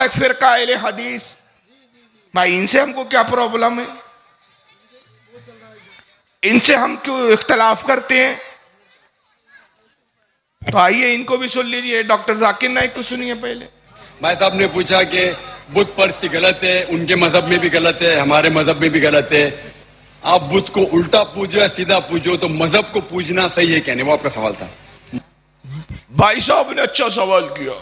एक फिरका अहले हदीस, भाई इनसे हमको क्या प्रॉब्लम है? इनसे हम क्यों इख्तलाफ करते हैं? तो आइए इनको भी सुन लीजिए। डॉक्टर जाकिर नाइक को सुनिए पहले। भाई साहब ने पूछा कि बुत परस्ती गलत है, उनके मजहब में भी गलत है, हमारे मजहब में भी गलत है। आप बुत को उल्टा पूजो या सीधा पूजो, तो मजहब को पूजना सही है कहने, वो आपका सवाल था। भाई साहब ने अच्छा सवाल किया।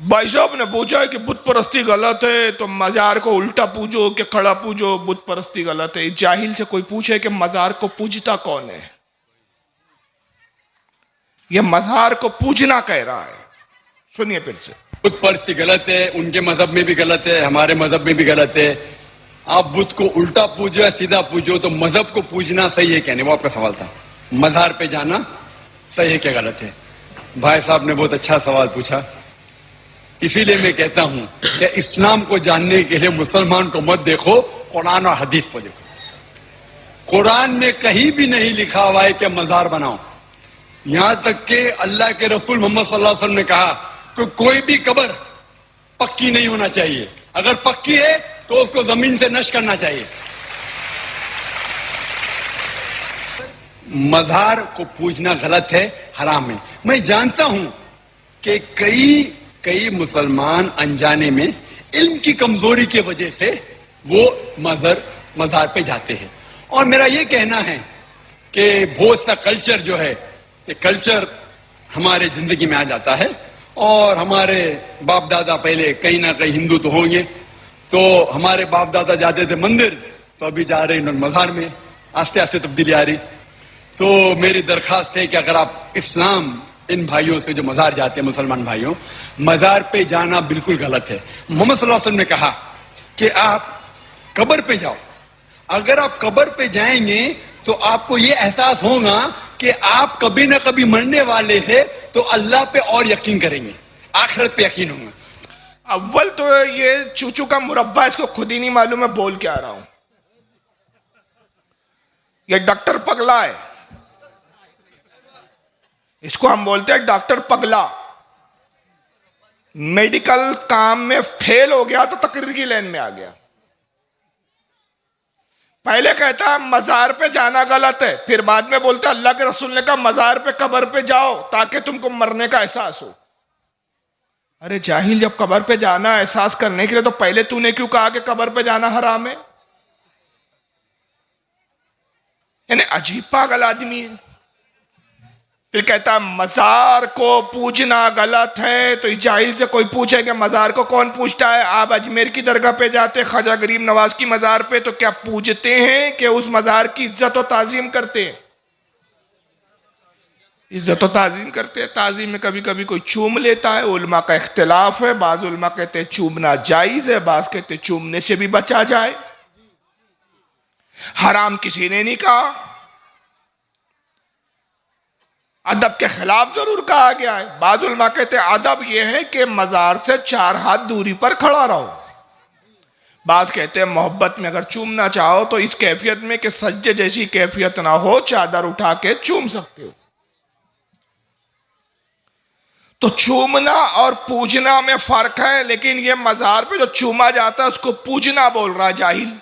भाई साहब ने पूछा है कि बुत परस्ती गलत है तो मजार को उल्टा पूजो कि खड़ा पूजो, बुत परस्ती गलत है। जाहिल से कोई पूछे कि मजार को पूजता कौन है? यह मजार को पूजना कह रहा है। सुनिए फिर से। बुत परस्ती गलत है, उनके मजहब में भी गलत है, हमारे मजहब में भी गलत है। आप बुत को उल्टा पूजो या सीधा पूजो, तो मजहब को पूजना सही है कहने, वो आपका सवाल था। मजार पे जाना सही है क्या गलत है? भाई साहब ने बहुत अच्छा सवाल पूछा। इसीलिए मैं कहता हूं कि इस्लाम को जानने के लिए मुसलमान को मत देखो, कुरान और हदीस को देखो। कुरान में कहीं भी नहीं लिखा हुआ है कि मजार बनाओ। यहां तक कि अल्लाह के रसूल मोहम्मद सल्लल्लाहु अलैहि वसल्लम ने कहा कि कोई भी कब्र पक्की नहीं होना चाहिए, अगर पक्की है तो उसको जमीन से नश करना चाहिए। मजार को पूजना गलत है, हराम है। मैं जानता हूं कि कई मुसलमान अनजाने में इल्म की कमजोरी की वजह से वो मजार पे जाते हैं। और मेरा ये कहना है कि बहुत सा कल्चर जो है, ये कल्चर हमारे जिंदगी में आ जाता है। और हमारे बाप दादा पहले कहीं ना कहीं हिंदू तो होंगे, तो हमारे बाप दादा जाते थे मंदिर, तो अभी जा रहे हैं मजार में। आस्ते आस्ते तब्दीली आ रही। तो मेरी दरखास्त है कि अगर आप इस्लाम, इन भाइयों से जो मजार जाते हैं, मुसलमान भाइयों, मजार पे जाना बिल्कुल गलत है। मोहम्मद सल्लल्लाहु अलैहि वसल्लम ने कहा कि आप कब्र पे जाओ। अगर आप कब्र पे जाएंगे तो आपको ये एहसास होगा कि आप कभी ना कभी मरने वाले हैं, तो अल्लाह पे और यकीन करेंगे, आखिरत पे यकीन होगा। अव्वल तो ये चूचू का मुरब्बा, इसको खुद ही नहीं मालूम मैं बोल के आ रहा हूं। ये डॉक्टर पगला है, इसको हम बोलते हैं डॉक्टर पगला। मेडिकल काम में फेल हो गया तो तकरीर की लाइन में आ गया। पहले कहता है मजार पे जाना गलत है, फिर बाद में बोलता है अल्लाह के रसूल ने कहा मजार पे, कब्र पे जाओ ताकि तुमको मरने का एहसास हो। अरे जाहिल, जब कब्र पे जाना एहसास करने के लिए तो पहले तूने क्यों कहा कि कब्र पे जाना हराम है? यानी अजीब पागल आदमी है। फिर कहता है मजार को पूजना गलत है। तो जाहिल से कोई पूछे कि मजार को कौन पूछता है? आप अजमेर की दरगाह पे जाते, ख्वाजा गरीब नवाज की मजार पे, तो क्या पूजते हैं कि उस मजार की इज्जत और ताजीम करते हैं? इज्जत और ताजीम करते हैं। ताजीम में कभी कभी कोई चूम लेता है, उलमा का इख्तिलाफ है। बाज उलमा कहते हैं चूमना जायज है, बाज कहते हैं चूमने से भी बचा जाए। हराम किसी ने नहीं कहा, अदब के खिलाफ जरूर कहा गया है। बाज़ उलमा कहते हैं अदब यह है कि मजार से 4 हाथ दूरी पर खड़ा रहो। बाज़ कहते हैं मोहब्बत में अगर चूमना चाहो तो इस कैफियत में कि सज्जे जैसी कैफियत ना हो, चादर उठा के चूम सकते हो। तो चूमना और पूजना में फर्क है, लेकिन यह मजार पे जो चूमा जाता है उसको पूजना बोल रहा है जाहिल।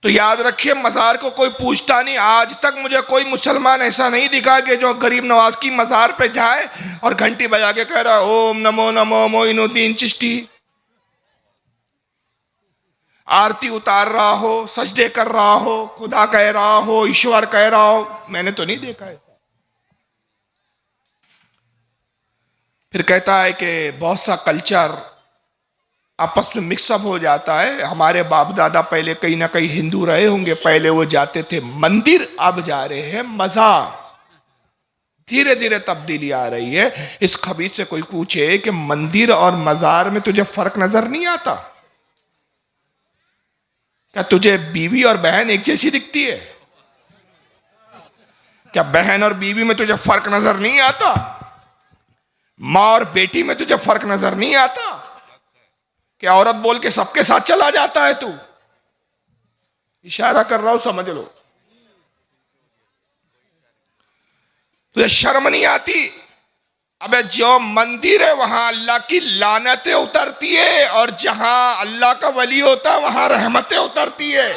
तो याद रखिए, मजार को कोई पूछता नहीं। आज तक मुझे कोई मुसलमान ऐसा नहीं दिखा कि जो गरीब नवाज की मजार पे जाए और घंटी बजा के कह रहा है ओम नमो नमो मोइनुद्दीन चिश्ती, आरती उतार रहा हो, सजदे कर रहा हो, खुदा कह रहा हो, ईश्वर कह रहा हो। मैंने तो नहीं देखा ऐसा। फिर कहता है कि बहुत सा कल्चर आपस में मिक्सअप हो जाता है। हमारे बाप दादा पहले कहीं ना कहीं हिंदू रहे होंगे, पहले वो जाते थे मंदिर, अब जा रहे हैं मजार। धीरे धीरे तब्दीली आ रही है। इस खबीस से कोई पूछे कि मंदिर और मजार में तुझे फर्क नजर नहीं आता? क्या तुझे बीवी और बहन एक जैसी दिखती है? क्या बहन और बीवी में तुझे फर्क नजर नहीं आता? माँ और बेटी में तुझे फर्क नजर नहीं आता? क्या औरत बोल के सबके साथ चला जाता है तू? इशारा कर रहा हूं, समझ लो। तुझे शर्म नहीं आती? अबे जो मंदिर है वहां अल्लाह की लानतें उतरती है, और जहां अल्लाह का वली होता है वहां रहमतें उतरती है।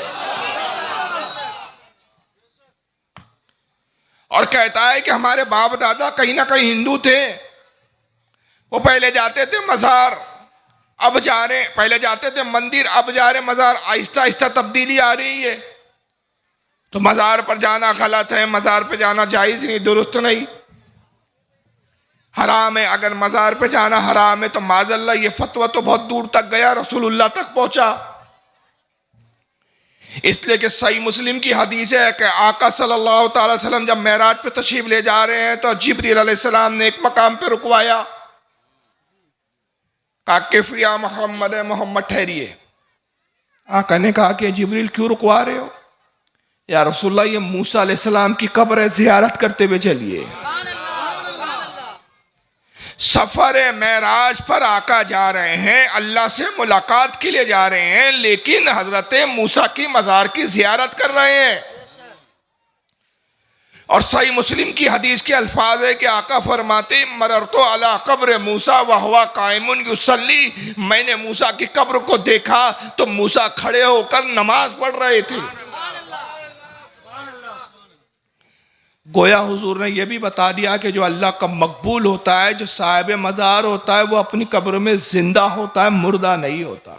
और कहता है कि हमारे बाप दादा कहीं ना कहीं हिंदू थे, वो पहले जाते थे मजार, अब जा रहे, पहले जाते थे मंदिर, अब जा रहे मजार। आहिस्ता आहिस्ता तब्दीली आ रही है। तो मजार पर जाना गलत है, मजार पे जाना जायज नहीं, दुरुस्त नहीं, हराम है। अगर मजार पे जाना हराम है तो माजल्ला ये फतवा तो बहुत दूर तक गया, रसूलुल्लाह तक पहुंचा। इसलिए कि सही मुस्लिम की हदीस है कि आका सल्लल्लाहु अलैहि वसल्लम जब मेराज पे तशरीफ ले जा रहे हैं तो जिब्रील अलैहिस्सलाम ने एक मकाम पे रुकवाया, कहा किफिया मोहम्मद, मोहम्मद ठहरिए। आका ने कहा कि जिब्रील क्यों रुकवा रहे हो? या रसूलुल्लाह ये मूसा अलैहिस्सलाम की कब्र है, जियारत करते हुए चलिए। सफर मेराज पर आका जा रहे हैं, अल्लाह से मुलाकात के लिए जा रहे हैं, लेकिन हजरत मूसा की मजार की जियारत कर रहे हैं। और सही मुस्लिम की हदीस के अल्फाज है कि आका फरमाते मररतो अला कब्र मूसा व हुवा कायमुन युसल्ली, मैंने मूसा की कब्र को देखा तो मूसा खड़े होकर नमाज पढ़ रहे थे। गोया हुजूर ने यह भी बता दिया कि जो अल्लाह का मकबूल होता है, जो साहिब मजार होता है, वो अपनी कब्र में जिंदा होता है, मुर्दा नहीं होता।